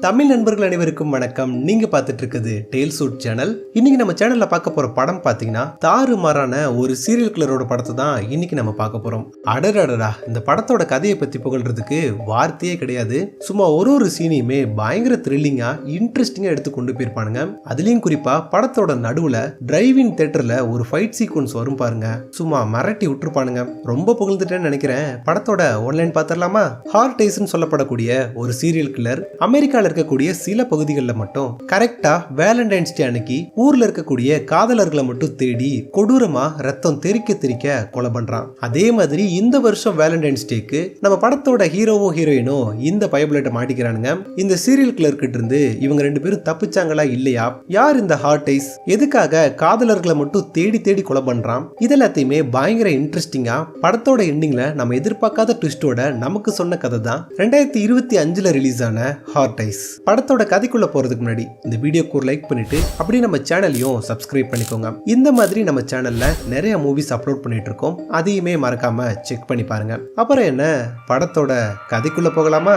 தமிழ் நண்பர்கள் அனைவருக்கும் வணக்கம். நீங்க பார்த்துட்டு இருக்குது டேல் சூட் சேனல். இன்னைக்கு நம்ம சேனல்ல பார்க்க போற படம் பாத்தீங்கன்னா தாறுமாறான ஒரு சீரியல் கில்லரோட படத்தை தான் இன்னைக்கு நம்ம பார்க்க போறோம். அடடடா, இந்த படத்தோட கதையை பத்தி புகழ்றதுக்கு வார்த்தையே கிடையாது. சும்மா ஒரு சீனையுமே பயங்கர த்ரில்லிங்கா இன்ட்ரெஸ்டிங்கா எடுத்து கொண்டு போயிருப்பானுங்க. அதுலயும் குறிப்பா படத்தோட நடுவுல டிரைவிங் தியேட்டர்ல ஒரு ஃபைட் சீக்வன்ஸ் வரும் பாருங்க, சும்மா மிரட்டி விட்டுருப்பானுங்க. ரொம்ப புகழ்ந்துட்டேன்னு நினைக்கிறேன். படத்தோட ஒன்லைன் பாத்திரலாமா? ஹார்ட் ஐஸ்ன்னு சொல்லப்படக்கூடிய ஒரு சீரியல் கில்லர் அமெரிக்கால இருக்கக்கூடிய சில பகுதிகளில் மட்டும் கரெக்டா வேலண்டைன்ஸ் டே அன்னைக்கு ஊர்ல இருக்கக்கூடிய காதலர்களை மட்டும் தேடி கொடூரமா ரத்தம் தெறிக்க கொலை பண்றான். அதே மாதிரி இந்த வருஷம் வேலண்டைன்ஸ் டேக்கு நம்ம படத்தோட ஹீரோவும் ஹீரோயினும் இந்த பைபிளேட்டை மாட்டிக்கிறானுங்க. இந்த சீரியல் கில்லர் கிட்ட இருந்து இவங்க ரெண்டு பேரும் தப்பிச்சாங்களா இல்லையா, யார் இந்த ஹார்ட் ஐஸ், எதுக்காக காதலர்களை மட்டும் தேடி கொலை பண்றான், இதெல்லாத்தையுமே பயங்கர இன்ட்ரெஸ்டிங்கா படத்தோட எண்டிங்ல நம்ம எதிர்பார்க்காத ட்விஸ்டோட நமக்கு சொன்ன கதை தான் 2025 ரிலீஸ் ஆன ஹார்ட் ஐஸ். படத்தோட கதைக்குள்ள போறதுக்கு முன்னாடி இந்த வீடியோக்கு ஒரு லைக் பண்ணிட்டு அப்படியே நம்ம சேனலையும் சப்ஸ்கிரைப் பண்ணிக்கோங்க. இந்த மாதிரி நம்ம சேனல்ல நிறைய மூவிஸ் அப்லோட் பண்ணிட்டு இருக்கோம், அதையுமே மறக்காம செக் பண்ணி பாருங்க. அப்புறம் என்ன, படத்தோட கதைக்குள்ள போகலாமா?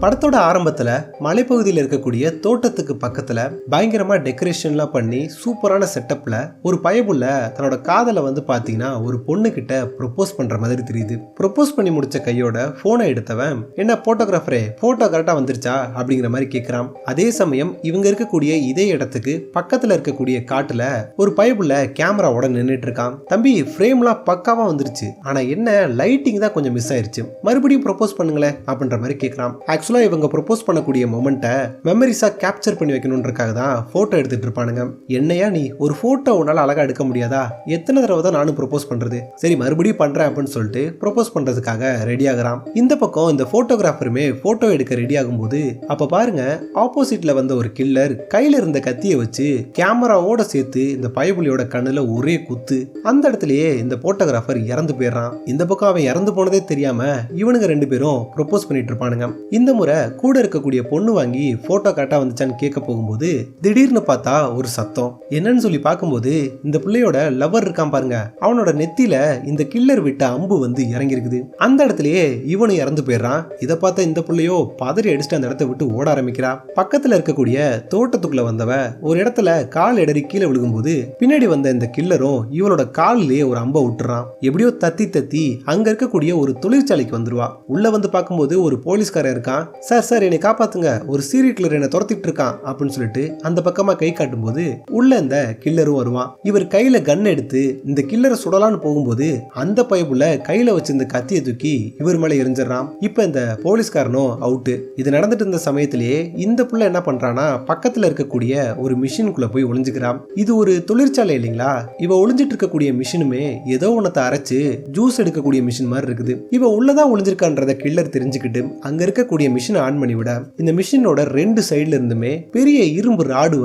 படத்தோட ஆரம்பத்துல மலைப்பகுதியில் இருக்கக்கூடிய தோட்டத்துக்கு பக்கத்துல பயங்கரமா டெக்கரேஷன்லாம் பண்ணி சூப்பரான செட்டப்ல ஒரு பயபுள்ள தன்னோட காதலை பாத்தீங்கன்னா ஒரு பொண்ணு கிட்ட ப்ரொபோஸ் பண்ற மாதிரி தெரியுது. ப்ரொபோஸ் பண்ணி முடிச்ச கையோட போனை எடுத்தவன், என்ன போட்டோகிராஃபரே போட்டோ கரெக்டா வந்துருச்சா அப்படிங்கிற மாதிரி கேட்கிறான். அதே சமயம் இவங்க இருக்கக்கூடிய இதே இடத்துக்கு பக்கத்துல இருக்கக்கூடிய காட்டுல ஒரு பயபுள்ள கேமராவோட நின்றுட்டு இருக்கான். தம்பி, ஃப்ரேம்லாம் பக்காவா வந்துருச்சு, ஆனா என்ன லைட்டிங் தான் கொஞ்சம் மிஸ் ஆயிருச்சு, மறுபடியும் ப்ரொபோஸ் பண்ணுங்களேன் அப்படின்ற மாதிரி கேட்கிறான். ஆக்சுவலா இவங்க ப்ரொபோஸ் பண்ணக்கூடிய மொமெண்ட்டை மெமரிஸா கேப்சர் பண்ணி வைக்கணும்ன்றக்காக தான் போட்டோ எடுத்துட்டு இருப்பானுங்க. என்னையா நீ ஒரு போட்டோ உன்னால அழகா எடுக்க முடியாதா, எத்தனை தடவை தான் நானும் ப்ரொபோஸ் பண்றது, சரி மறுபடியும் பண்றேன் அப்படின்னு சொல்லிட்டு ப்ரொபோஸ் பண்றதுக்காக ரெடி ஆகுறான். இந்த பக்கம் இந்த போட்டோகிராஃபருமே போட்டோ எடுக்க ரெடி ஆகும்போது அப்ப பாருங்க, ஆப்போசிட்ல வந்த ஒரு கில்லர் கையில இருந்த கத்தியை வச்சு கேமராவோட சேர்த்து இந்த பயபுலியோட கண்ணுல ஒரே குத்து. அந்த இடத்துலயே இந்த போட்டோகிராஃபர் இறந்து போயிடுறான். இந்த பக்கம் அவன் இறந்து போனதே தெரியாம இவனுங்க ரெண்டு பேரும் ப்ரொபோஸ் பண்ணிட்டு இருப்பானுங்க. இந்த முறை கூட இருக்கக்கூடிய பொண்ணு வாங்கி போட்டோ கரெக்டா வந்துச்சான்னு கேட்க போகும்போது திடீர்னு பார்த்தா ஒரு சத்தம். என்னன்னு சொல்லி பார்க்கும்போது இந்த பிள்ளையோட லவர் இருக்கான் பாருங்க, அவனோட நெத்தியில இந்த கில்லர் விட்ட அம்பு இறங்கி இருக்குது. அந்த இடத்துலயே இவனும் இறந்து போயிடுறான். இதை பார்த்த இந்த பிள்ளையோ பதறி அடிச்சுட்டு அந்த இடத்த விட்டு ஓட ஆரம்பிக்கிறா. பக்கத்துல இருக்கக்கூடிய தோட்டத்துக்குள்ள வந்தவ ஒரு இடத்துல கால் இடறி கீழே விழுகும்போது பின்னாடி வந்த இந்த கில்லரும் இவளோட காலிலேயே ஒரு அம்பை விட்டுறான். எப்படியோ தத்தி அங்க இருக்கக்கூடிய ஒரு தொழிற்சாலைக்கு வந்துருவா. உள்ள பார்க்கும்போது ஒரு போலீஸ்காரர் இருக்கான். சார் என்னை காப்பாத்துங்க, ஒரு சீரியல் கில்லர் என்னை துரத்திட்டு இருக்கான் அப்படின்னு சொல்லிட்டு அந்த பக்கமா கை காட்டும் போது உள்ள இந்த கில்லரும் வருவான். இவர் கையில கன் எடுத்து இந்த கில்லரை சுடலான்னு போகும்போது அந்த பைப்புல கையில வச்சு இந்த கத்தியை தூக்கி இவர் மேல எரிஞ்சிடறான். இப்ப இந்த போலீஸ்காரனும் அவுட்டு. இது நடந்துட்டு இருந்த சமயத்திலேயே இந்த புள்ள என்ன பண்றானா, பக்கத்துல இருக்கக்கூடிய ஒரு மிஷினுக்குள்ள போய் ஒளிஞ்சுக்கிறான். இது ஒரு தொழிற்சாலை இல்லைங்களா, இவ ஒளிஞ்சிட்டு இருக்கக்கூடிய மிஷினுமே ஏதோ ஒன்னத்தை அரைச்சு ஜூஸ் எடுக்கக்கூடிய மிஷின் மாதிரி இருக்குது. இவ உள்ளதான் ஒளிஞ்சிருக்கான்றத கில்லர் தெரிஞ்சுக்கிட்டு அங்க இருக்கக்கூடிய மிஷினை ஆன் பண்ணி விட இந்த மிஷினோட ரெண்டு சைடுல இருந்துமே பெரிய இரும்பு ராடு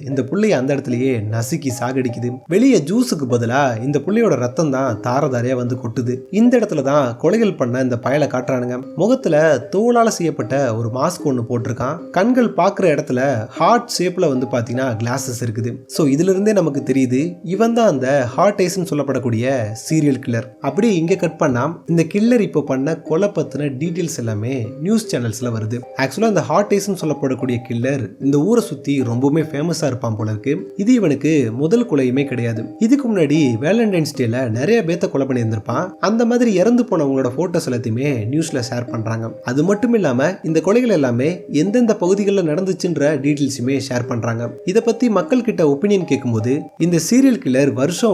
இந்த புள்ளைய அந்த இடத்துலயே நசுக்கி சாகடிக்குது. வெளியே ஜூஸுக்கு பதிலா இந்த புள்ளையோட ரத்தம் தான் தாரதாரையா கொட்டுது. இந்த இடத்துல தான் கொலைகள் பண்ண இந்த பயலை காட்டுறானுங்க. முகத்துல தோளால செய்யப்பட்ட ஒரு மாஸ்க் ஒன்னு போட்டிருக்கான். கண்கள் பாக்குற இடத்துல ஹார்ட் ஷேப்ல பாத்தீங்கன்னா கிளாஸஸ் இருக்குது. சோ இதுல இருந்தே நமக்கு தெரியுது இவன் தான் அந்த ஹார்ட் ஐஸ்ன்னு சொல்லப்படக்கூடிய சீரியல் கில்லர். அப்படியே இங்க கட் பண்ணா இந்த கில்லர் இப்போ பண்ண கொலை பத்தின டீடைல்ஸ் எல்லாமே நியூஸ் சேனல்ஸ்ல வருது. ஆக்சுவலா இந்த ஹார்ட் ஐஸ்ன்னு சொல்லப்படக்கூடிய கில்லர் இந்த ஊரை சுத்தி ரொம்பவுமே ஃபேமஸா இருப்பான் போல இருக்கு. இது இவனுக்கு முதல் கொலையுமே கிடையாது. இதுக்கு முன்னாடி வேலண்டைன்ஸ் டேல நிறைய பேத்த கொலை பண்ணியிருந்திருப்பான். அந்த மாதிரி இறந்து போனவங்களோட போட்டோஸ் எல்லாத்தையுமே நியூஸ்ல ஷேர் பண்றாங்க. அது மட்டும் இல்லாம இந்த கொலைகள் எல்லாமே எந்தெந்த பகுதிகளில் நடந்துச்சுன்ற டீடைல்ஸுமே ஷேர் பண்றாங்க. இதை பத்தி மக்கள் கிட்ட ஒப்பீனியன் கேட்கும்போது இந்த சீரியல் கில்லர் வருஷம்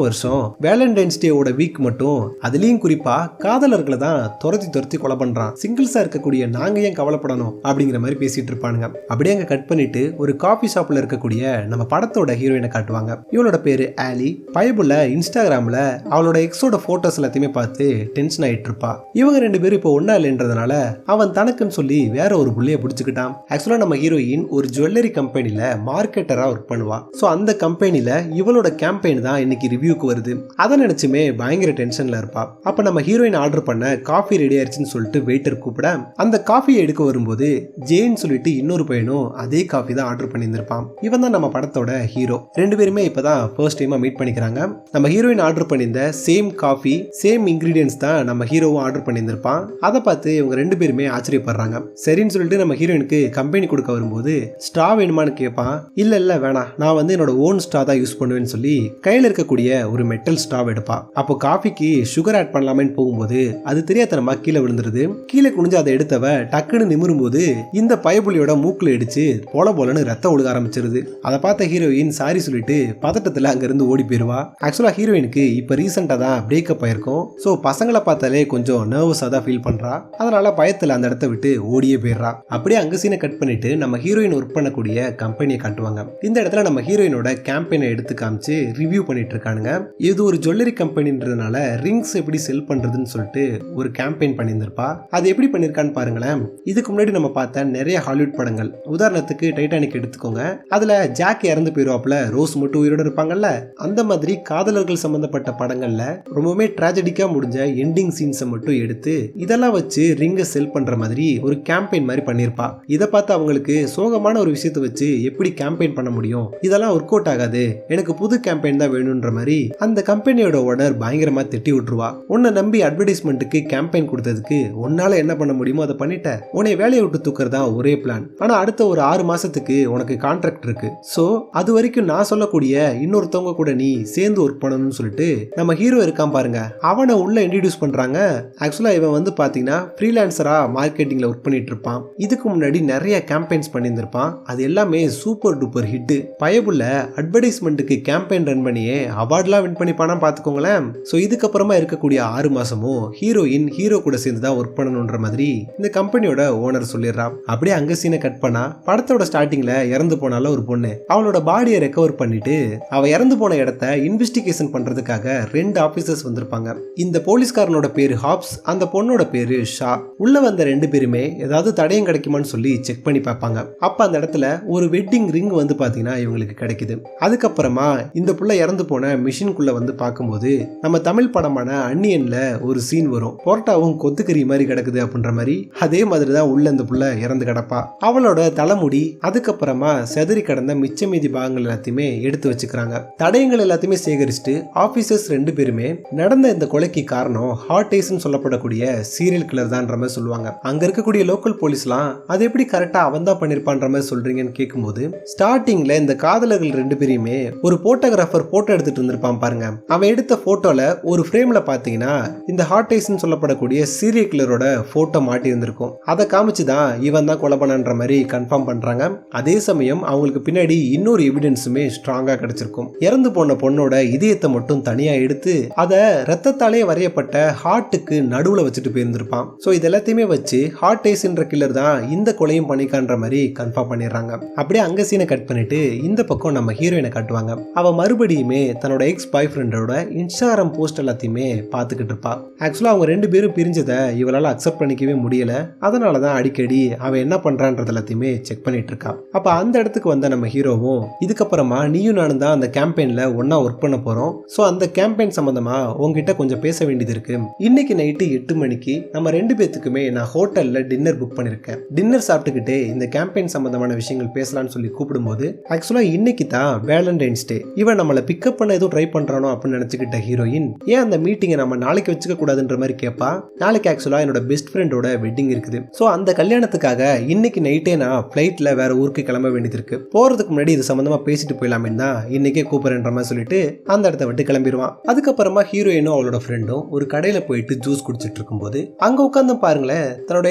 வேலண்டைன்ஸ் டேவோட வீக் மட்டும் அதுலயும் குறிப்பா காதலர்களை தான் துரத்தி கொலை பண்றான். சிங்கிள்ஸா இருக்கக்கூடிய நாங்க ஏன் கவலைப்படணும் அப்படிங்கிற மாதிரி பேசிட்டு இருப்பானுங்க. அப்படியே அங்க கட் பண்ணிட்டு ஒரு காபி ஷாப்ல இருக்கக்கூடிய நம்ம படத்தோட ஹீரோயினை காட்டுவாங்க. இவளோட பேரு ஆலி. பயபுள்ள இன்ஸ்டாகிராம்ல அவளோட எக்ஸோட போட்டோஸ் எல்லாத்தையுமே பார்த்து டென்ஷன் ஆயிட்டு இருப்பா. இவங்க ரெண்டு பேரும் இப்போ ஒன்னா இல்லைன்றதுனால அவன் தனக்குன்னு சொல்லி வேற ஒரு புள்ளைய பிடிச்சுக்கிட்டான். ஆக்சுவலா நம்ம ஹீரோயின் ஒரு ஜுவல்லரி கம்பெனில மார்க்கெட்டரா ஒர்க் பண்ணுவா. சோ அந்த கம்பெனில இவளோட கேம்பெயின் தான் இன்னைக்கு ரிவ்யூக்கு வருது. அதை நினைச்சுமே பயங்கர டென்ஷன்ல இருப்பா. அப்ப நம்ம ஹீரோயின் ஆர்டர் பண்ண காஃபி ரெடி ஆயிடுச்சுன்னு சொல்லிட்டு வெயிட்டர் கூப்பிட அந்த காஃபியை எடுக்க வரும்போது ஜேன் சொல்லிட்டு இன்னொரு பையனும் அதே காஃபி தான் ஆர்டர் பண்ணியிருந்திருப்பான். இவன் தான் நம்ம படத்தோட ஹீரோ. ரெண்டு பேருமே இப்பதான் ஃபர்ஸ்ட் டைமா மீட் பண்ணிக்கிறாங்க. நம்ம ஹீரோயின் ஆர்டர் பண்ணியிருந்த சேம் காஃபி சேம் இன்கிரீடியன்ஸ் தான் நம்ம ஹீரோவும் ஆர்டர் பண்ணியிருந்திருப்பான். அதை பார்த்து இவங்க ரெண்டு பேருமே ஆச்சரியப்படுறாங்க. சரின்னு சொல்லிட்டு நம்ம ஹீரோயினுக்கு கம்பெனி கொடுக்க வரும்போது ஸ்ட்ரா வேணுமான்னு கேட்பான். இல்ல வேணாம், நான் வந்து என்னோட ஓன் ஸ்ட்ரா தான் யூஸ் பண்ணுவேன்னு சொல்லி கையில் இருக்கக்கூடிய ஒரு மெட்டல் ஸ்ட்ரா எடுப்பா. அப்போ காஃபிக்கு சுகர் ஆட் பண்ணலாமேன்னு போகும்போது அது தெரியாதனமா கீழே விழுந்துருது. கீழே குனிஞ்சு அதை எடுத்தவ டக்குன்னு நிமிரும் போது இந்த பயபுலியோட மூக்குல இடிச்சு போலன்னு ரத்தம் ஒழுக ஆரம்பிச்சிருது. அதை பார்த்த ஹீரோயின் சாரி சொல்லிட்டு பதட்டத்துல அங்கிருந்து ஓடி போயிருவா. ஆக்சுவலா ஹீரோயினுக்கு இப்ப ரீசெண்டா தான் பிரேக்கப் ஆயிருக்கும். சோ பசங்களை பார்த்தாலே கொஞ்சம் நர்வஸா தான் ஃபீல் பண்றா. அதனால பயத்துல அந்த இடத்த விட்டு ஓடியே போயிடுறா. அப்படியே அங்க சீனை கட் பண்ணிட்டு நம்ம ஹீரோயின் ஒர்க் பண்ணக்கூடிய கம்பெனியை காட்டுவாங்க. இந்த இடத்துல நம்ம ஹீரோயினோட கேம்பெயினை எடுத்து காமிச்சு ரிவ்யூ பண்ணிட்டு இருக்கானுங்க. இது ஒரு ஜுவல்லரி கம்பெனின்றதுனால ரிங்ஸ் எப்படி செல் பண்றதுன்னு சொல்லிட்டு ஒரு கேம்பெயின் பண்ணியிருந்திருப்பா. அது எப்படி பண்ணிருக்கான்னு பாருங்களேன். இதுக்கு முன்னாடி நம்ம பார்த்த நிறைய ஹாலிவுட் படங்கள், உதாரணத்துக்கு டைட்டானிக் எடுத்துக்கோங்க. அதுல ஜாக் இறந்து போயிருவாப்ல, ரோஸ் மட்டும் உயிரோட இருப்பாங்கல்ல. அந்த மாதிரி காதலர்கள் சம்பந்தப்பட்ட படங்கள்ல ரொம்பவுமே டிராஜடிக்கா முடிஞ்ச எண்டிங் சீன்ஸை மட்டும் எடுத்து இதெல்லாம் வச்சு ரிங்கை செல் பண்ற மாதிரி ஒரு கேம்பெயின் மாதிரி பண்ணிருப்பா. இதை பார்த்து அவங்களுக்கு சோகமான ஒரு விஷயத்தை வச்சு எப்படி கேம்பெயின் பண்ண முடியும், இதெல்லாம் ஒர்க் அவுட் ஆகாது, எனக்கு புது கேம்பெயின் தான் வேணும்ன்ற மாதிரி அந்த கம்பெனியோட ஓனர் பயங்கரமா திட்டி விட்டுருவா. உன்னை நம்பி அட்வர்டைஸ்மெண்ட்டுக்கு கேம்பெயின் கொடுத்ததுக்கு உன்னால என்ன பண்ண முடியுமோ அதை பண்ணிட்ட, உன்னை வேலையை விட்டு தூக்குறதா ஒரே பிளான். ஆனா அடுத்த ஒரு 6 மாசத்துக்கு உனக்கு கான்ட்ராக்ட் இருக்கு. சோ அது வரைக்கும் நான் சொல்லக்கூடிய இன்னொருத்தவங்க கூட நீ சேர்ந்து ஒர்க் பண்ணணும்னு சொல்லிட்டு நம்ம ஹீரோ இருக்கான் பாருங்க, அவனை உள்ள இன்ட்ரோடியூஸ் பண்றாங்க. ஆக்சுவலா இவன் வந்து பாத்தீங்கன்னா ஃப்ரீலான்சரா மார்க்கெட்டிங்ல ஒர்க் பண்ணிட்டு இருப்பான். இதுக்கு முன்னாடி நிறைய கேம்பெயின்ஸ் பண்ணியிருந்திருப்பான். அது எல்லாமே சூப்பர் டூப்பர் ஹிட். பயபுள்ள அட்வர்டைஸ்மெண்ட்டுக்கு கேம்பெயின் ரன் பண்ணியே அவார்ட்லாம் வின் பண்ணிப்பானா பாத்துக்கோங்களேன். சோ இதுக்கப்புறமா இருக்கக்கூடிய 6 மாசமும் ஹீரோயின் ஹீரோ கூட சேர்ந்து தான் ஒர்க் பண்ணணும்ன்ற மாதிரி இந்த கம்பெனியோட ஓனர் சொல்லிடுறான். அப்படியே அங்க சீனை கட் பண்ணா படத்தோட ஸ்டார்டிங்ல இறந்து போனால ஒரு பொண்ணு அவளோட பாடியை ரெக்கவர் பண்ணிட்டு அவ இறந்து போன இடத்த இன்வெஸ்டிகேஷன் பண்றதுக்காக 2 ஆபீசர்ஸ் வந்திருப்பாங்க. இந்த போலீஸ்காரனோட பேரு ஹாப்ஸ், அந்த பொண்ணோட பேரு ஷா. உள்ள வந்த 2 பேருமே ஏதாவது தடயம் கிடைக்குமான்னு சொல்லி செக் பண்ணி பார்ப்பாங்க. அப்ப அந்த இடத்துல ஒரு வெட்டிங் ரிங் வந்து பாத்தீங்கன்னா இவங்களுக்கு கிடைக்குது. அதுக்கப்புறமா இந்த புள்ள இறந்து போன மிஷின்குள்ள வந்து பார்க்கும்போது நம்ம தமிழ் படமான அன்னியன்ல ஒரு சீன் வரும். போர்ட்டாவும் கொத்துக்கறி மாதிரி கிடக்குது அப்படின்ற மாதிரி அதே மாதிரிதான் உள்ள இந்த புள்ள இறந்து கிடப்பா. அவளோட தலைமுடி அதுக்கப்புறமா செதறி கடந்த மிச்ச மீதி பாகங்கள் எல்லாத்தையுமே எடுத்து வச்சுக்கிறாங்க. தடயங்கள் எல்லாத்தையுமே சேகரிச்சுட்டு ஆபீசர்ஸ் 2 பேருமே நடந்த இந்த கொலைக்கு காரணம் ஹார்ட் ஐஸ்ன்னு சொல்லப்படக்கூடிய சீரியல் கில்லர் தான்ற மாதிரி சொல்லுவாங்க. அங்க இருக்கக்கூடிய லோக்கல் போலீஸ்லாம் அது எப்படி கரெக்டா அவன் தான் பண்ணிருப்பான்ற மாதிரி சொல்றீங்கன்னு கேட்கும்போது ஸ்டார்டிங்ல இந்த காதலர்கள் 2 பேரையுமே ஒரு போட்டோகிராஃபர் போட்டோ எடுத்துட்டு இருந்திருப்பான் பாருங்க. அவன் எடுத்த போட்டோல ஒரு ஃப்ரேம்ல பாத்தீங்கன்னா இந்த ஹார்ட் ஐஸ்ன்னு சொல்லப்படக்கூடிய சீரியல் கில்லரோட போட்டோ மாட்டி இருந்திருக்கும். அதை காமிச்சுதான் இவன் தான் கொலை பண்ணன்ற மாதிரி கன்ஃபார்ம் பண்றாங்க. அதே சமயம் அவங்களுக்கு பின்னாடி இன்னொரு எவிடன்ஸுமே ஸ்ட்ராங்கா கிடைச்சிருக்கும். இறந்து போன பொண்ணோட இதயத்தை மட்டும் தனியா எடுத்து அதை ரத்தத்தாலே வரையப்பட்ட ஹார்ட்டுக்கு நடுவுல வச்சுட்டு போயிருந்திருப்பான். சோ இது எல்லாத்தையுமே வச்சு ஹார்ட் ஐஸ்ன்ற கில்லர் தான் இந்த கொலையும் பண்ணிக்கான்ற மாதிரி கன்ஃபார்ம் பண்ணிடுறாங்க. அப்படியே அங்க சீனை கட் பண்ணிட்டு இந்த பக்கம் நம்ம ஹீரோயினை காட்டுவாங்க. அவ மறுபடியுமே தன்னோட எக்ஸ் பாய் ஃப்ரெண்டோட இன்ஸ்டாகிராம் போஸ்ட் எல்லாத்தையுமே பார்த்துக்கிட்டு இருப்பா. ஆக்சுவலா அவங்க 2 பேரும் பிரிஞ்சதை இவளால அக்செப்ட் பண்ணிக்கவே முடியல. அதனாலதான் அடிக்கடி அவ என்ன பண்றான்றது எல்லாத்தையுமே செக் பண்ணிட்டு இருக்கா. அப்ப அந்த இடத்துக்கு வந்த நம்ம ஹீரோவும் இதுக்கப்புறமா நீயும் நானும் தான் அந்த கேம்பெயின்ல ஒன்னா ஒர்க் பண்ண போறோம். சோ அந்த கேம்பெயின் சம்பந்தமா உங்ககிட்ட கொஞ்சம் பேச வேண்டியது இருக்கு. இன்னைக்கு நைட்டு 8 மணிக்கு நம்ம 2 பேத்துக்குமே நான் ஹோட்டல்ல டின்னர் புக் பண்ணிருக்கேன். டின்னர் சாப்பிட்டுக்கிட்டே இந்த கேம்பெயின் சம்பந்தமான விஷயங்கள் பேசலாம்னு சொல்லி கூப்பிடும்போது ஆக்சுவலா இன்னைக்கு தான் வேலண்டைன்ஸ் டே. இவன் நம்மளை பிக்கப் பண்ண ஏதோ ட்ரை பண்றானோ அப்படின்னு நினைச்சுக்கிட்ட ஹீரோயின் ஏன் அந்த மீட்டிங்கை நம்ம நாளைக்கு வச்சுக்க கூடாதுன்ற மாதிரி கேட்பா. நாளைக்கு ஆக்சுவலா என்னோட பெஸ்ட் ஃப்ரெண்டோட வெட்டிங் இருக்குது. சோ அந்த கல்யாணத்துக்காக இன்னைக்கு நைட்டே நான் பிளைட்ல வேற ஊருக்கு கிளம்ப வேண்டியது இருக்கு. போறதுக்கு முன்னாடி இது சம்பந்தமா பேசிட்டு போயிடலாமே தான் இன்னைக்கே கூப்பிடுற மாதிரி சொல்லிட்டு அந்த இடத்த விட்டு கிளம்பிடுவான். அதுக்கப்புறமா ஹீரோயினும் அவளோட ஃப்ரெண்டும் ஒரு கடையில போயிட்டு ஜூஸ் குடிச்சிட்டு இருக்கும்போது அங்க உட்காந்து பாருங்களேன் தன்னோட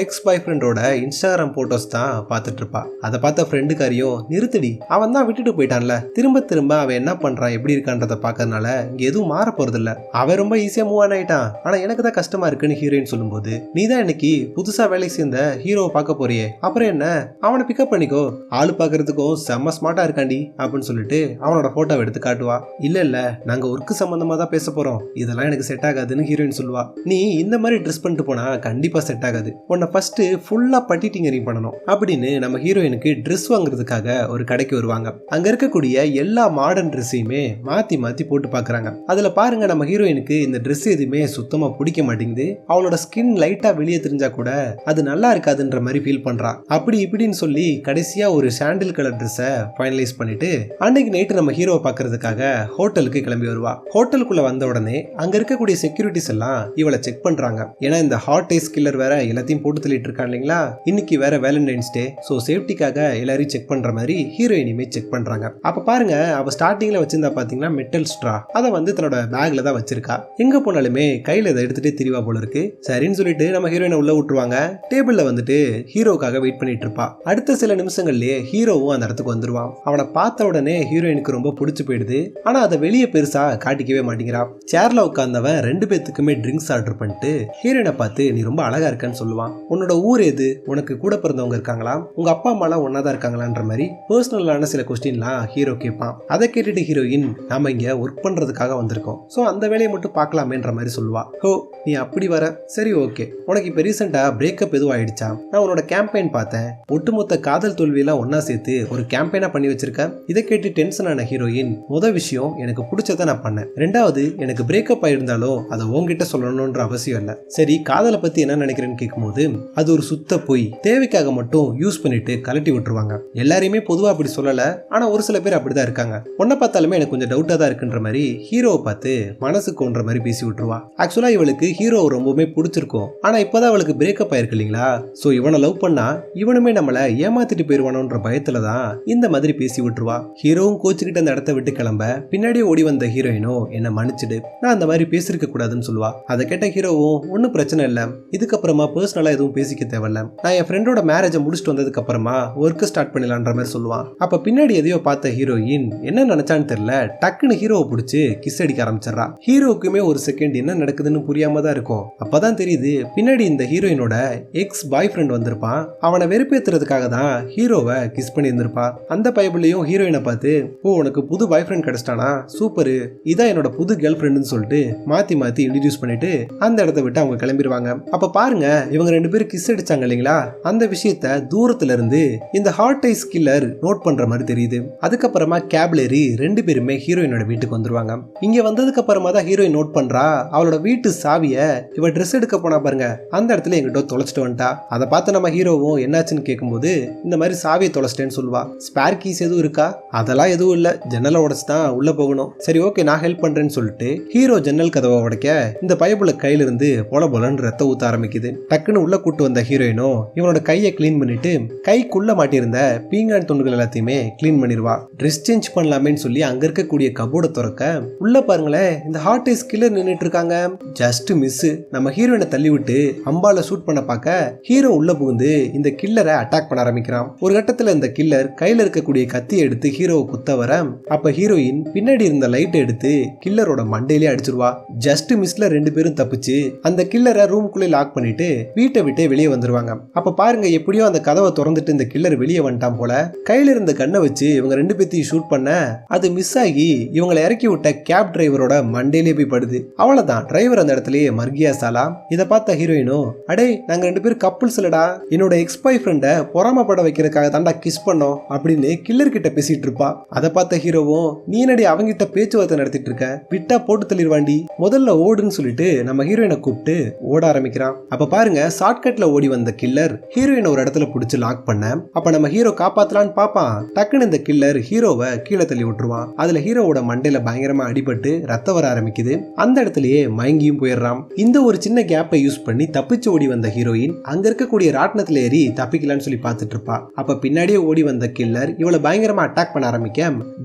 எக்ஸ் பாய் ஃப்ரெண்டோட இன்ஸ்டாகிராம் போட்டோஸ் தான் பார்த்துட்டு இருப்பா. அதை பார்த்த ஃப்ரெண்டுக்காரியும் நிறுத்தடி, அவன் தான் விட்டுட்டு போயிட்டான்ல, திரும்ப திரும்ப அவன் என்ன பண்றான் எப்படி இருக்கான்றத பாக்கறதுனால இங்க எதுவும் மாற போறது இல்ல, அவன் ரொம்ப ஈஸியா மூவ் ஆன் ஆயிட்டான், ஆனா எனக்கு தான் கஷ்டமா இருக்குன்னு ஹீரோயின் சொல்லும்போது நீ தான் இன்னைக்கு புதுசா வேலை சேர்ந்த ஹீரோவை பார்க்க போறியே, அப்புறம் என்ன அவனை பிக்கப் பண்ணிக்கோ, ஆளு பாக்குறதுக்கும் செம்ம ஸ்மார்ட்டா இருக்காண்டி அப்படின்னு சொல்லிட்டு அவனோட போட்டோவை எடுத்து காட்டுவா. இல்ல நாங்க ஒர்க்கு சம்பந்தமா தான் பேச போறோம், இதெல்லாம் எனக்கு செட் ஆகாதுன்னு ஹீரோயின் சொல்லுவா. நீ இந்த மாதிரி ட்ரெஸ் பண்ணிட்டு போனா கண்டிப்பா செட் ஆகாது, உன்னை ஃபர்ஸ்ட் ஃபுல்லா பட்டி டிங்கரிங் பண்ணணும் அப்படின்னு நம்ம ஹீரோயினுக்கு ட்ரெஸ் வாங்குறதுக்காக ஒரு கடைக்கு வருவாங்க. அங்க இருக்கக்கூடிய எல்லா மாடர்ன் ட்ரெஸ்ஸையுமே மாத்தி மாத்தி போட்டு பாக்குறாங்க. அதுல பாருங்க நம்ம ஹீரோயினுக்கு இந்த ட்ரெஸ் எதுவுமே சுத்தமா பிடிக்க மாட்டேங்குது. அவளோட ஸ்கின் லைட்டா வெளியே தெரிஞ்சா கூட அது நல்லா இருக்காது இருக்காதுன்ற மாதிரி ஃபீல் பண்றா. அப்படி இப்படின்னு சொல்லி கடைசியா ஒரு சாண்டில் கலர் ட்ரெஸ்ஸை ஃபைனலைஸ் பண்ணிட்டு அன்னைக்கு நைட்டு நம்ம ஹீரோவை பார்க்கறதுக்காக ஹோட்டலுக்கு கிளம்பி வருவா. ஹோட்டலுக்குள்ள வந்த உடனே அங்க இருக்கக்கூடிய செக்யூரிட்டிஸ் எல்லாம் இவளை செக் பண்றாங்க. ஏன்னா இந்த ஹாட் ஐஸ் கில்லர் வேற எல்லாத்தையும் போட்டு தள்ளிட்டு இருக்கான் இல்லைங்களா. இன்னைக்கு வேற வேலண்டைன்ஸ் டே, சோ சேஃப்டிக்காக எல்லாரையும் செக் பண்ற மாதிரி ஹீரோயினியுமே செக் பண்றாங்க. அப்ப பாருங்க, அவ ஸ்டார்டிங்ல வச்சிருந்தா பாத்தீங்கன்னா மெட்டல் ஸ்ட்ரா, அதை வந்து தன்னோட பேக்ல தான் வச்சிருக்கா. எங்க போனாலுமே கையில இதை எடுத்துட்டு திரிவா போல இருக்கு. சரின்னு சொல்லிட்டு நம்ம ஹீரோயினை உள்ள விட்டுருவாங்க. டேபிள்ல வந்துட்டு ஹீரோக்காக வெயிட் பண்ணிட்டு இருப்பா. அடுத்த சில நிமிஷங்கள்லயே ஹீரோவும் அந்த இடத்துக்கு வந்துருவான். அவனை பார்த்த உடனே ஹீரோயினுக்கு ரொம்ப பிடிச்சு போயிடுது. ஆனா அதை வெளியே பெருசா காட்டிக்கவே மாட்டேங்கிறா. சேர்ல உட்கார்ந்தவன் 2 பேத்துக்குமே ட்ரிங்க்ஸ் ஆர்டர் பண்ணிட்டு ஹீரோயினை பார்த்து நீ ரொம்ப அழகா இருக்கன்னு சொல்லுவான். உன்னோட ஊர் எது, உனக்கு கூட பிறந்தவங்க இருக்காங்களா, உங்க அப்பா அம்மா எல்லாம் ஒன்னாதான் இருக்காங்களான்ற மாதிரி பர்சனலான சில கொஸ்டின்லாம் ஹீரோ கேட்பான். அதை கேட்டுட்டு ஹீரோயின் நாம இங்க ஒர்க் பண்றதுக்காக வந்திருக்கோம், சோ அந்த வேலையை மட்டும் பார்க்கலாமேன்ற மாதிரி சொல்லுவா. ஹோ நீ அப்படி வர, சரி ஓகே. உனக்கு இப்ப ரீசெண்டா பிரேக்கப் எதுவும் ஆயிடுச்சா? நான் உன்னோட கேம்பெயின் பார்த்தேன், ஒட்டுமொத்த காதல் தோல்வியெல்லாம் ஒன்னா சேர்த்து ஒரு கேம்பெயினா பண்ணி வச்சிருக்க. இதை கேட்டு டென்ஷன் ஆன ஹீரோயின் முதல் விஷயம் எனக்கு பிடிச்சதை நான் பண்ணேன், ரெண்டாவது எனக்கு பிரேக்கப் ஆயிருந்தாலும் அதை உங்ககிட்ட சொல்லணும்ன்ற அவசியம் இல்லை. சரி காதலை பத்தி என்ன நினைக்கிறேன்னு கேட்கும்போது அது ஒரு சுத்த போய் தேவைக்காக மட்டும் யூஸ் பண்ணிட்டு கலட்டி விட்டுருவாங்க. எல்லாரையுமே பொதுவா அப்படி சொல்லல, ஆனா ஒரு சில பேர் அப்படிதான் இருக்காங்க. உன்னை பார்த்தாலுமே எனக்கு கொஞ்சம் டவுட்டா தான் இருக்குன்ற மாதிரி ஹீரோவை பார்த்து மனசுக்கு ஒன்ற மாதிரி பேசி விட்டுருவா. ஆக்சுவலா இவளுக்கு ஹீரோ ரொம்பவுமே பிடிச்சிருக்கும். ஆனா இப்பதான் அவளுக்கு பிரேக்கப் ஆயிருக்கு இல்லைங்களா. சோ இவனை லவ் பண்ணா இவனுமே நம்மள ஏமாத்திட்டு போயிருவானோன்ற பயத்துல தான் இந்த மாதிரி பேசி விட்டுருவா. ஹீரோவும் கோச்சுக்கிட்டு அந்த இடத்த விட்டு கிளம்ப பின்னாடியே ஓடி வந்த ஹீரோயினோ என்ன மன்னிச்சிடு, நான் அந்த மாதிரி பேசிருக்க கூடாதுன்னு சொல்லுவா. அதை கேட்ட ஹீரோவும் ஒன்னும் பிரச்சனை இல்ல, இதுக்கப்புறமா பர்சனலா எதுவும் பேசிக்க தேவையில்ல, நான் என் ஃப்ரெண்டோட மேரேஜை முடிச்சுட்டு வந்ததுக்கு அப்புறமா ஒர்க் ஸ்டார்ட் பண்ணலான்ற மாதிரி சொல்லுவான். அப்ப பின்னாடி எதையோ பார்த்த ஹீரோயின் என்ன நினைச்சான்னு தெரியல, டக்குன்னு ஹீரோவை பிடிச்சு கிஸ் அடிக்க ஆரம்பிச்சிடறா. ஹீரோக்குமே ஒரு செகண்ட் என்ன நடக்குதுன்னு புரியாம தான் இருக்கும். அப்பதான் தெரியுது பின்னாடி இந்த ஹீரோயினோட எக்ஸ் பாய் ஃப்ரெண்ட் வந்திருப்பான். அவனை வெறுப்பேத்துறதுக்காக தான் ஹீரோவை கிஸ் பண்ணி இருந்திருப்பா. அந்த பைபிளையும் ஹீரோயினை பார்த்து ஓ உனக்கு புது பாய் ஃப்ரெண்ட் கிடைச்சிட்டானா, சூப்பரு, இதான் என்னோட புது கேர்ள் ஃப்ரெண்டுன்னு சொல்லிட்டு மாத்தி மாத்தி இன்ட்ரடியூஸ் பண்ணிட்டு அந்த இடத்த விட்டு அவங்க கிளம்பிடுவாங்க. அப்ப பாருங்க, இவங்க 2 பேரும் கிஸ் அடிச்சாங்க இல்லைங்களா, அந்த விஷயத்த தூரத்துல இருந்து இந்த ஹாட் ஐஸ் கில்லர் நோட் பண்ற மாதிரி தெரியுது. அதுக்கப்புறமா கேப்ல ஏறி 2 பேருமே ஹீரோயினோட வீட்டுக்கு வந்துருவாங்க. இங்க வந்ததுக்கு அப்புறமா தான் ஹீரோயின் நோட் பண்றா அவளோட வீட்டு சாவிய இவ ட்ரெஸ் எடுக்க போனா பாருங்க அந்த இடத்துல எங்கிட்ட தொலைச்சிட்டு வந்துட்டா. அதை பார்த்து நம்ம ஹீரோவும் என்னாச்சுன்னு கேட்கும்போது இந்த மாதிரி சாவியை தொலைச்சிட்டேன்னு சொல்லுவா. ஸ்பேர் கீஸ் எதுவும் இருக்கா? அதெல்லாம் எதுவும் இல்ல, ஜன்னலை உடைச்சு தான் உள்ள போகணும். சரி ஓகே நான் ஹெல்ப் பண்றேன்னு சொல்லிட்டு ஹீரோ ஜன்னல் கதவை உடைக்க இந்த பைபிள கையில இருந்து பொல பொலன்னு ரத்த ஊத்த ஆரம்பிக்குது. டக்குன்னு உள்ள கூட்டு வந்த ஹீரோயினோ இவனோட கையை கிளீன் பண்ணிட்டு கைக்குள்ள மாட்டியிருந்த பீங்கான் துண்டுகள் எல்லாத்தையுமே கிளீன் பண்ணிடுவா. ட்ரெஸ் சேஞ்ச் பண்ணலாமேன்னு சொல்லி அங்க இருக்கக்கூடிய கபோர்டை திறக்க உள்ள பாருங்களேன் இந்த ஹாட் ஐஸ் கில்லர் நின்னுட்டு இருக்காங்க. ஜஸ்ட் மிஸ், நம்ம ஹீரோயினை தள்ளி விட்டு அம்பால ஷூட் பண்ண பார்க்க ஹீரோ உள்ள புகுந்து இந்த கில்லரை அட்டாக் பண்ண ஆரம்பிக்கிறான். ஒரு கட்டத்துல இந்த கில்லர் கையில இருக்கக்கூடிய கத்தியை எடுத்து ஹீரோவை குத்த வர அப்ப ஹீரோயின் பின்னாடி இருந்த லைட்டை எடுத்து கில்லரோட மண்டையிலே அடிச்சிருவா. ஜஸ்ட் மிஸ்ல 2 பேரும் தப்பிச்சு அந்த கில்லரை ரூம்குள்ளே லாக் பண்ணிட்டு வீட்டை விட்டே வெளியே வந்துருவாங்க. அப்ப பாருங்க எப்படியோ அந்த கதவை திறந்துட்டு இந்த கில்லர் வெளியே வந்துட்டான் போல. கையில இருந்த கண்ணை வச்சு இவங்க 2 பேத்தையும் ஷூட் பண்ண அது மிஸ் ஆகி இவங்களை இறக்கி விட்ட கேப் டிரைவரோட மண்டையிலே போய் படுது. அவ்வளவுதான், டிரைவர் அந்த இடத்துலயே மர்கியா சாலா. இதை பார்த்த ஹீரோயினோ அடே நாங்க 2 பேரும் கப்புள்ஸ் இல்லடா, என்னோட எக்ஸ் பாய் ஃப்ரெண்டை பொறாமப்பட வைக்கிறதுக்காக தாண்டா கிஸ் பண்ணோம் அப்படின்னு கில்லர் கிட்ட பேசிட்டு இருப்பா. அதை பார்த்த ஹீரோவும் நீ என்னடி அவங்கிட்ட பேச்சுவார்த்தை நடத்திட்டு இருக்க, விட்டா போட்டு தள்ளிடுவாண்டி, முதல்ல ஓடுன்னு சொல்லிட்டு நம்ம ஹீரோயினை கூப்பிட்டு ஓட ஆரம்பிக்கிறான். அப்ப பாருங்க ஷார்ட்கட்ல ஓடி வந்த கில்லர் ஹீரோயினை ஒரு இடத்துல பிடிச்சு லாக் பண்ண அப்ப நம்ம ஹீரோ காப்பாத்தலான்னு பாப்பான். டக்குன்னு இந்த கில்லர் ஹீரோவை கீழே தள்ளி விட்டுருவான். அதுல ஹீரோவோட மண்டையில பயங்கரமா அடிபட்டு ரத்தம் வர ஆரம்பிக்குது. அந்த இடத்துலயே மயங்கியும் போயிடுறான். இந்த ஒரு சின்ன கேப்பை யூஸ் பண்ணி தப்பிச்சு ஓடி வந்த ஹீரோயின் அங்க இருக்கக்கூடிய ராட்னத்துல ஏறி தப்பிக்கலான்னு சொல்லி பார்த்துட்டு இருப்பா. அப்ப பின்னாடியே ஓடி வந்த கில்லர் இவளை பயங்கரமா அட்டாக் பண்ண ஆரம்பிக்க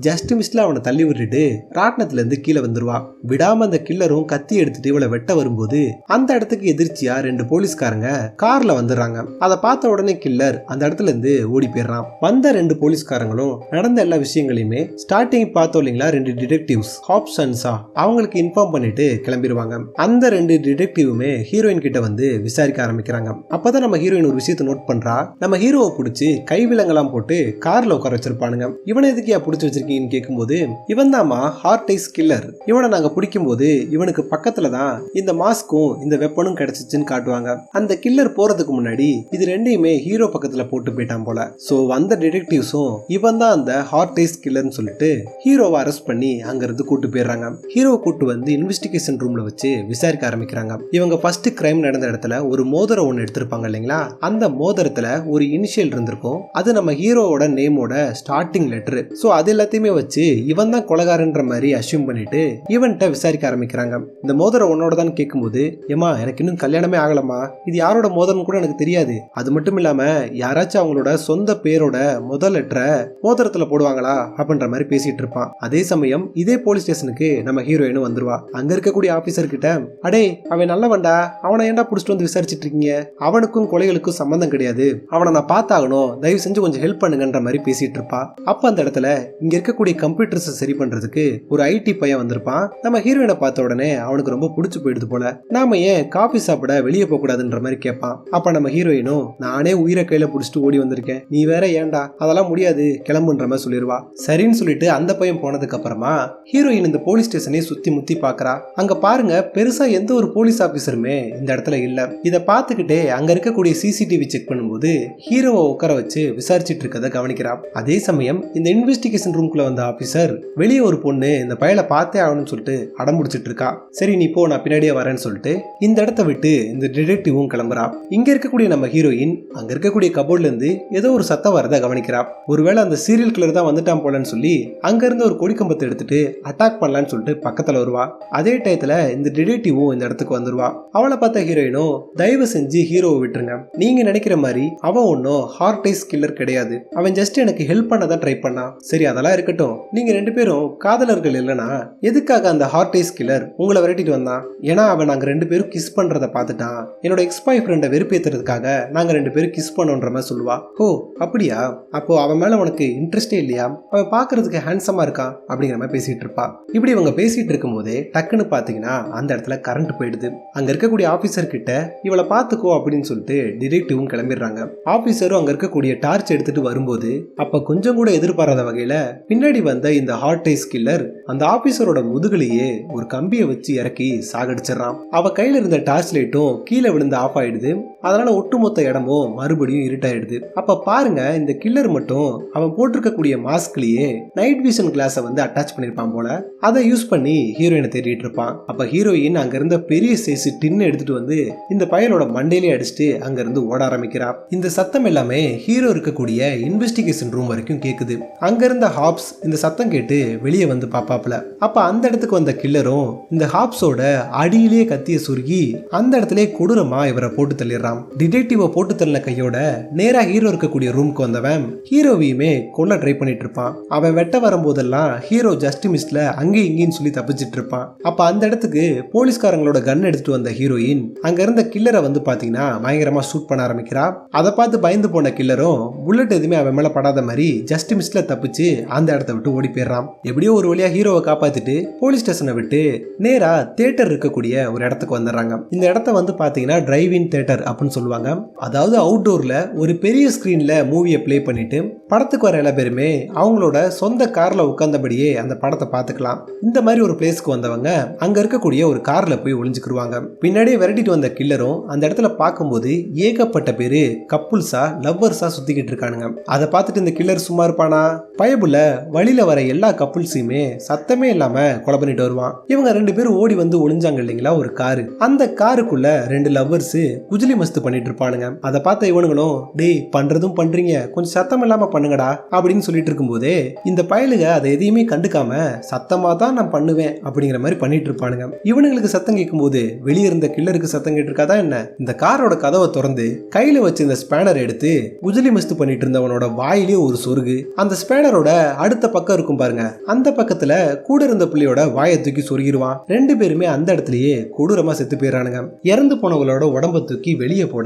ஜஸ்ட் மிஸ்ல அவனை தள்ளி விட்டுட்டு ராட்னத்துல இருந்து கீழே வந்துருவா. விடாம அந்த கில்லரும் கத்தி எடுத்துட்டு இவளை வெட்ட வரும்போது அந்த இடத்துக்கு எதிர்ச்சியா 2 போலீஸ்காரங்க கார்ல வந்துடுறாங்க. அதை பார்த்த உடனே கில்லர் அந்த இடத்துல இருந்து ஓடி போயிடுறான். வந்த 2 போலீஸ்காரங்களும் நடந்த எல்லா விஷயங்களையுமே ஸ்டார்டிங் பார்த்தோம் இல்லைங்களா, 2 டிடெக்டிவ்ஸ் ஹாப்ஸ் அண்ட் சா அவங்களுக்கு இன்ஃபார்ம் பண்ணிட்டு கிளம்பிடுவாங்க. அந்த 2 டிடெக்டிவுமே ஹீரோயின் கிட்ட வந்து விசாரிக்க ஆரம்பிக்கிறாங்க. அப்பதான் நம்ம ஹீரோயின் ஒரு விஷயத்தை நோட் பண்றா. நம்ம ஹீரோவை பிடிச்சி கைவிலங்கெல்லாம் போட்டு கார்ல உட்கார வச்சிருப்பானுங்க. இவனை எதுக்கு பிடிச்சி வச்சிருக்கீங்கன்னு கேட்கும்போது இவன் தாமா ஹார்ட் ஐஸ் கில்லர், இவனை நாங்க பிடிக்கும் போது இவனுக்கு பக்கத்துல தான் இந்த மாஸ்க்கும் இந்த வெப்பனும் கிடைச்சிச்சுன்னு காட்டுவாங்க. அந்த கில்லர் போறதுக்கு முன்னாடி இது 2யுமே ஹீரோ பக்கத்துல போட்டு போயிட்டான் போல. சோ வந்த டிடெக்டிவ்ஸும் இவன் தான் அந்த ஹார்ட் ஐஸ் கில்லர்னு சொல்லிட்டு ஹீரோவை அரெஸ்ட் பண்ணி அங்க இருந்து கூட்டு போயிடுறாங்க. ஹீரோவை கூட்டு வந்து இன்வெஸ்டிகேஷன் ரூம்ல வச்சு விசாரிக்க ஆரம்பிக்கிறாங்க. இவங்க ஃபர்ஸ்ட் கிரைம் நடந்த இடத்துல ஒரு மோதிரம் ஒன்று எடுத்திருப்பாங்க போட்டிருப்பாங்க இல்லைங்களா, அந்த மோதிரத்துல ஒரு இனிஷியல் இருந்திருக்கும். அது நம்ம ஹீரோவோட நேமோட ஸ்டார்டிங் லெட்டர். சோ அது எல்லாத்தையுமே வச்சு இவன் தான் கொலைகாரன்ற மாதிரி அசியூம் பண்ணிட்டு இவன்கிட்ட விசாரிக்க ஆரம்பிக்கிறாங்க. இந்த மோதிரம் உன்னோட தான் கேட்கும்போது, ஏமா எனக்கு இன்னும் கல்யாணமே ஆகலமா, இது யாரோட மோதிரம் கூட எனக்கு தெரியாது, அது மட்டும் இல்லாம யாராச்சும் அவங்களோட சொந்த பேரோட முதல் லெட்டரை மோதிரத்துல போடுவாங்களா அப்படின்ற மாதிரி பேசிட்டு இருப்பான். அதே சமயம் இதே போலீஸ் ஸ்டேஷனுக்கு நம்ம ஹீரோயினும் வந்துருவா. அங்க இருக்கக்கூடிய ஆபீசர் கிட்ட, அடே அவன் நல்லவன்டா, அவனை ஏன்டா புடிச்சிட்டு வந்து விசாரிச்சுட்டு இருக்கீங்க, அவனுக்கும் கொலைகளுக்கும் சம்பந்தம் கிடையாது, அவனை நான் பார்த்தாகணும், தயவு செஞ்சு கொஞ்சம் ஹெல்ப் பண்ணுங்கன்ற மாதிரி பேசிட்டு இருப்பா. அப்ப அந்த இடத்துல இங்க இருக்கக்கூடிய கம்ப்யூட்டர்ஸ் சரி பண்றதுக்கு ஒரு ஐடி பையன் வந்திருப்பான். நம்ம ஹீரோயினை பார்த்த உடனே அவனுக்கு ரொம்ப பிடிச்சு போயிடுது போல. நாம ஏன் காபி சாப்பிட வெளியே போக கூடாதுன்ற மாதிரி கேட்பான். அப்ப நம்ம ஹீரோயினும், நானே உயிரை கையில புடிச்சிட்டு ஓடி வந்திருக்கேன், நீ வேற ஏன்டா, அதெல்லாம் முடியாது, கிளம்புன்ற மாதிரி சொல்லிடுவா. சரின்னு சொல்லிட்டு அந்த பையன் போனதுக்கு அப்புறமா ஹீரோயின் இந்த போலீஸ் ஸ்டேஷனை சுத்தி முத்தி பாக்குறா. அங்க பாருங்க பெருசா எந்த ஒரு போலீஸ் ஆபீசருமே இந்த இடத்துல இல்ல. இத பாத்துக்கிட்டே அங்க இருக்கக்கூடிய சிசிடிவி செக் பண்ணும்போது ஹீரோவை உட்கார வச்சு விசாரிச்சுட்டு இருக்கதை கவனிக்கிறா. அதே சமயம் இந்த இன்வெஸ்டிகேஷன் ரூம்குள்ள வந்த ஆபீசர் வெளியே ஒரு பொண்ணு இந்த பயலை பார்த்தே ஆகணும்னு சொல்லிட்டு அடம்பிடிச்சிட்டு இருக்கா. சரி நீ போ, நான் பின்னாடியே வரேன்னு சொல்லிட்டு இந்த இடத்த விட்டு இந்த டிடெக்டிவும் கிளம்புறா. இங்க இருக்கக்கூடிய நம்ம ஹீரோயின் அங்க இருக்கக்கூடிய கபோர்ட்ல இருந்து ஏதோ ஒரு சத்தம் வரத கவனிக்கிறா. ஒருவேளை அந்த சீரியல் கில்லர் தான் வந்துட்டான் போலன்னு சொல்லி அங்க இருந்து ஒரு கொடிக்கம்பத்தை எடுத்துட்டு அட்டாக் பண்ணலான்னு சொல்லிட்டு பக்கத்துல வருவா. அதே டயத்துல இந்த டிடெக்டிவும் இந்த இடத்துக்கு வந்துருவா. அவளை பார்த்த ஹீரோயினும், தயவு செஞ்சு ஹீரோவை விட்டுருங்க, நீங்க நினைக்கிற மாதிரி அவன் ஒன்னும் ஹார்ட் கில்லர் கிடையாது, அவன் ஜஸ்ட் எனக்கு ஹெல்ப் பண்ணதான் ட்ரை பண்ணான். சரி அதெல்லாம் இருக்கட்டும், நீங்க ரெண்டு பேரும் காதலர்கள் இல்லைன்னா எதுக்காக அந்த ஹார்ட் கில்லர் உங்களை விரட்டிட்டு வந்தான்? ஏன்னா அவன் நாங்க ரெண்டு பேரும் கிஸ் பண்றதை பார்த்துட்டான், என்னோட எக்ஸ் பாய் ஃப்ரெண்டை வெறுப்பேத்துறதுக்காக நாங்க ரெண்டு பேரும் கிஸ் பண்ணோன்ற மாதிரி சொல்லுவா. ஓ அப்படியா, அப்போ அவன் மேல உனக்கு இன்ட்ரெஸ்டே இல்லையா, அவன் பாக்குறதுக்கு ஹேண்ட்ஸமா இருக்கான் அப்படிங்கிற மாதிரி பேசிட்டு இருப்பா. இப்படி இவங்க பேசிட்டு இருக்கும் போதே டக்குன்னு பாத்தீங்கன்னா அந்த இடத்துல கரண்ட் போயிடுது. அங்க இருக்கக்கூடிய ஆபீசர் கிட்ட இவளை பாத்துக்கோ அப்படின்னு சொல்லிட்டு டிடெக்டிவும் கிளம்பிடுறாங்க. ஆபீசரும் அங்க இருக்கக்கூடிய டார்ச் எடுத்துட்டு வரும்போது அப்ப கொஞ்சம் கூட எதிர்பாராத வகையில பின்னாடி வந்த இந்த ஹார்ட் கில்லர் அந்த ஆபீசரோட முதுகுலையே ஒரு கம்பியை வச்சு இறக்கி சாகடிச்சிடறான். அவ கையில இருந்த டார்ச் லைட்டும் கீழே விழுந்து ஆஃப் ஆயிடுது. அதனால ஒட்டுமொத்த இடமும் மறுபடியும் இருட்டாயிடுது. அப்ப பாருங்க இந்த கில்லர் மட்டும் அவன் போட்டிருக்கக்கூடிய மாஸ்க்லயே நைட் விஷன் கிளாஸை வந்து அட்டாச் பண்ணிருப்பான் போல. அதை யூஸ் பண்ணி ஹீரோயினை தேடிட்டு இருப்பான். அப்ப ஹீரோயின் அங்க இருந்த பெரிய சைஸ் டின்னு எடுத்துட்டு வந்து இந்த பயலோட மண்டையிலே அடிச்சுட்டு அங்க இருந்து ஓட ஆரம்பிக்கிறா. இந்த சத்தம் எல்லாமே ஹீரோ இருக்கக்கூடிய இன்வெஸ்டிகேஷன் ரூம் வரைக்கும் கேக்குது. அங்க இருந்த ஹாப்ஸ் இந்த சத்தம் கேட்டு வெளியே வந்து பாப்பாப்ல. அப்ப அந்த இடத்துக்கு வந்த கில்லரும் இந்த ஹாப்ஸோட அடியிலேயே கத்திய சுருகி அந்த இடத்துல கொடூரமா இவரை போட்டு தள்ளிடுறான். டிடெக்டிவை போட்டு தள்ளின கையோட நேரா ஹீரோ இருக்கக்கூடிய ரூம்க்கு வந்தவன் ஹீரோவையுமே கொல்ல ட்ரை பண்ணிட்டு இருப்பான். அவன் வெட்ட வரும்போதெல்லாம் ஹீரோ ஜஸ்ட் மிஸ்ல அங்கே இங்கேன்னு சொல்லி தப்பிச்சிட்டு இருப்பான். அப்ப அந்த இடத்துக்கு போலீஸ்காரங்களோட கன் எடுத்துட்டு வந்த ஹீரோயின் அங்க இருந்த கில்லரை வந்து பாத்தீங்கன்னா பயங்கரமா ஷூட் பண்ண ஆரம்பிக்கிறா. அதை பார்த்து பயந்து போன கில்லரும் புல்லட் எதுவுமே அவன் மேல படாத மாதிரி ஜஸ்ட் மிஸ்ல தப்பிச்சு அந்த இடத்த விட்டு ஓடி போயிடுறான். எப்படியோ ஒரு வழியா ஹீரோவை காப்பாத்திட்டு போலீஸ் ஸ்டேஷனை விட்டு நேரா தியேட்டர் இருக்கக்கூடிய ஒரு இடத்துக்கு வந்துடுறாங்க. இந்த இடத்த வந்து பாத்தீங்கன்னா டிரைவ் இன் தியேட்டர் அப்படின்னு சொல்லுவாங்க. அதாவது அவுட்டோர்ல ஒரு பெரிய ஸ்கிரீன்ல மூவியை பிளே பண்ணிட்டு படத்துக்கு வர எல்லா பேருமே அவங்களோட சொந்த கார்ல உட்கார்ந்தபடியே அந்த படத்தை பார்த்துக்கலாம். இந்த மாதிரி ஒரு பிளேஸ்க்கு வந்தவங்க அங்க இருக்கக்கூடிய ஒரு கார்ல போய் ஒளிஞ்சுக்கிடுவாங்க. பின்னாடியே விரட்டிட்டு வந்த கில்லரும் அந்த இடத்துல பார்க்கும்போது ஏகப்பட்ட பேரு கப்புள்ஸா லவ்வர்ஸா சுத்திக்கிட்டு இருக்கானுங்க. அதை பார்த்துட்டு இந்த கில்லர் சும்மா இருப்பானா? பயபுல வழியில வர எல்லா கப்புள்ஸையுமே சத்தமே இல்லாம கொலை பண்ணிட்டு வருவான். இவங்க ரெண்டு பேரும் ஓடி வந்து ஒளிஞ்சாங்க இல்லைங்களா ஒரு காரு. அந்த காருக்குள்ள ரெண்டு லவ்வர்ஸ் குஜிலி மஸ்து பண்ணிட்டு இருப்பானுங்க. அதை பார்த்த இவனுங்களும், டேய் பண்றதும் பண்றீங்க, கொஞ்சம் சத்தம் இல்லாம பண்ணுங்கடா அப்படின்னு சொல்லிட்டு இருக்கும் போதே இந்த பயலுக அதை எதையுமே கண்டுக்காம சத்தமா தான் நான் பண்ணுவேன் அப்படிங்கிற மாதிரி பண்ணிட்டு இருப்பானுங்க. இவனுங்களுக்கு சத்தம் கேட்கும் போது வெளியே இருந்த கில்லருக்கு சத்தம் கேட்டிருக்காதா என்ன? இந்த காரோட கதவை திறந்து கையில வச்சு இந்த ஸ்பேனர் எடுத்து குஜிலி மஸ்து பண்ணிட்டு இருந்தவனோட வாயிலே ஒரு சொருகு. அந்த ஸ்பேனரோட அடுத்த பக்கம் இருக்கும் பாருங்க, அந்த பக்கத்துல கூட இருந்த பிள்ளையோட வாயை தூக்கி சொருகிடுவான். ரெண்டு பேருமே அந்த இடத்துலயே கொடூரமா செத்து போயிடறானுங்க. இறந்து போனவங்களோட உடம்ப தூக்கி வெளியே போட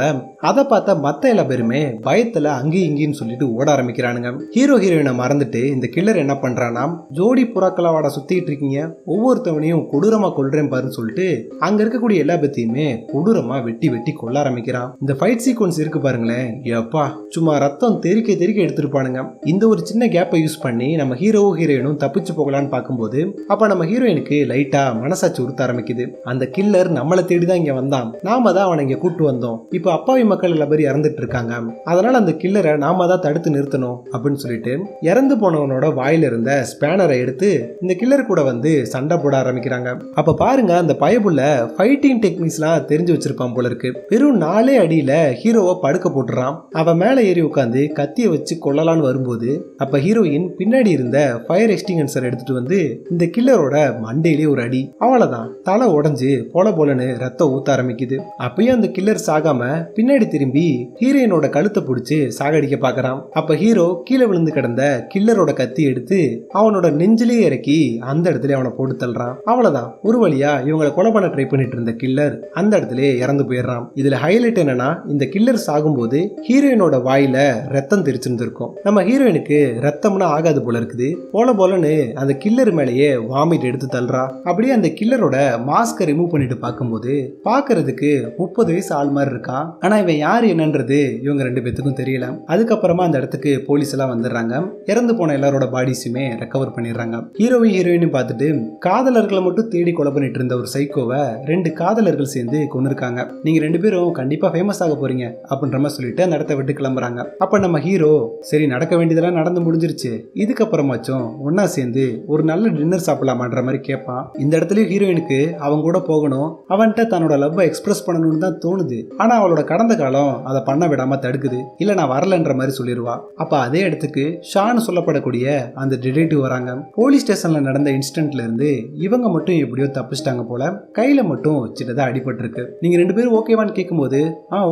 அதை பார்த்த மத்த எல்லா பேருமே பயத்துல அங்கேயும் இங்கேயும் சொல்லிட்டு ஓட ஆரம்பிக்கிறானுங்க. ஹீரோ ஹீரோயினை மறந்துட்டு இந்த கில்லர் என்ன பண்றானா, ஜோடி புறாக்களவாட சுத்திட்டு இருக்கீங்க, ஒவ்வொருத்தவனையும் கொடூரமா கொல்றேன் பாருன்னு சொல்லிட்டு அங்க இருக்கக்கூடிய எல்லா பத்தியுமே கொடூரமா வெட்டி வெட்டி கொல்ல ஆரம்பிக்கிறான். இந்த ஃபைட் சீக்வன்ஸ் இருக்கு பாருங்களேன், எப்பா சும்மா ரத்தம் தெறிக்க தெறிக்க எடுத்துருப்பானுங்க. இந்த ஒரு சின்ன கேப்பை யூஸ் பண்ணி நம்ம ஹீரோவும் ஹீரோயினும் தப்பிச்சு போகலான்னு பார்க்கும்போது அப்ப நம்ம ஹீரோயினுக்கு லைட்டா மனசாட்சி உறுத்த ஆரம்பிக்குது. அந்த கில்லர் நம்மளை தேடிதான் இங்க வந்தான், நாம தான் அவனை இங்க கூட்டு வந்தோம், இப்ப அப்பாவி மக்கள் எல்லா பேரும் இறந்துட்டு இருக்காங்க, அதனால அந்த கில்லரை நாம தான் தடுத்து நிறுத்தணும் அப்படின்னு சொல்லிட்டு இறந்து போனவனோட வாயில இருந்த ஸ்பேனரை எடுத்து இந்த கில்லர் கூட வந்து சண்டை போட ஆரம்பிக்கிறாங்க. அப்ப பாருங்க அந்த பயபுள்ள ஃபைட்டிங் டெக்னிக்ஸ்லாம் தெரிஞ்சு வச்சிருப்பான் போல இருக்கு. வெறும் 4 மலை அடியில ஹீரோவை படுக்க போட்டுறான். அவன் மேல ஏறி உட்காந்து கத்திய வச்சு கொல்லலான்னு வரும்போது அப்ப ஹீரோயின் பின்னாடி இருந்த ஃபயர் எக்ஸ்டிங்ஷனர் எடுத்துட்டு வந்து இந்த கில்லரோட மண்டையிலே ஒரு அடி. அவ்வளவுதான், தலை உடைஞ்சு போல போலன்னு ரத்தம் ஊத்த ஆரம்பிக்குது. அப்பயும் அந்த கில்லர் சாகாம பின்னாடி திரும்பி ஹீரோயினோட கழுத்தை பிடிச்சு சாகடிக்க பாக்குறான். அப்ப ஹீரோ கீழே விழுந்து கிடந்த கில்லரோட கத்தி எடுத்து அவனோட நெஞ்சிலேயே இறக்கி அந்த இடத்துல அவனை போட்டு தள்ளுறான். அவ்வளவுதான், ஒரு வழியா இவங்களை கொலை பண்ண ட்ரை பண்ணிட்டு இருந்த கில்லர் அந்த இடத்துல இறந்து போயிடுறான். இதுல ஹைலைட் என்னன்னா, இந்த கில்லர் சாகும்போது ஹீரோயினோட வாயில ரத்தம் தெரிச்சிருந்திருக்கும். நம்ம ஹீரோயினுக்கு ரத்தம்னா ஆகாது போல இருக்குது. போல போலன்னு அந்த கில்லர் மேலேயே வாமிட் எடுத்து தள்ளுறா. அப்படியே அந்த கில்லரோட மாஸ்கை ரிமூவ் பண்ணிட்டு பார்க்கும்போது பாக்குறதுக்கு 30 வயசு ஆள் மாதிரி இருக்கான். ஆனா இவன் யாரு என்னன்றது இவங்க 2 பேத்துக்கும் தெரியல. அதுக்கப்புறமா அந்த இடத்துக்கு போலீஸ் எல்லாம் வந்துடுறாங்க. இறந்து போன எல்லாரோட பாடிஸுமே ரெக்கவர் பண்ணிடுறாங்க. ஹீரோயினும் பார்த்துட்டு காதலர்களை மட்டும் தேடி கொலை பண்ணிட்டு இருந்த ஒரு சைக்கோவை 2 காதலர்கள் சேர்ந்து கொண்டிருக்காங்க. நீங்க 2 பேரும் கண்டிப்பா ஃபேமஸ் ஆக போறீங்க அப்படின்ற மாதிரி சொல்லிட்டு அந்த இடத்த விட்டு கிளம்புறாங்க. அப்ப நம்ம ஹீரோ சரி நடக்க வேண்டியதெல்லாம் நடந்து முடிஞ்சிருச்சு, இதுக்கப்புறமாச்சும் ஒன்னா சேர்ந்து ஒரு நல்ல டின்னர் சாப்பிடலாமான்ற மாதிரி கேட்பான். இந்த இடத்துலயும் ஹீரோயினுக்கு அவங்க கூட போகணும், அவன்கிட்ட தன்னோட லவ்வை எக்ஸ்பிரஸ் பண்ணணும்னு தான் தோணுது. ஆனா அவளோட கடந்த காலம் அதை பண்ண விடாம தடுக்குது. இல்ல நான் வரலன்ற மாதிரி சொல்லிடுவா. அப்ப அதே இடத்துக்கு ஷான் சொல்லப்படக்கூடிய அந்த டிடெக்டிவ் வராங்க. போலீஸ் ஸ்டேஷன்ல நடந்த இன்சிடென்ட்ல இருந்து இவங்க மட்டும் எப்படியோ தப்பிச்சிட்டாங்க போல. கையில மட்டும் சின்னதா அடிபட்டு இருக்கு. நீங்க 2 பேரும் ஓகேவான்னு கேட்கும்போது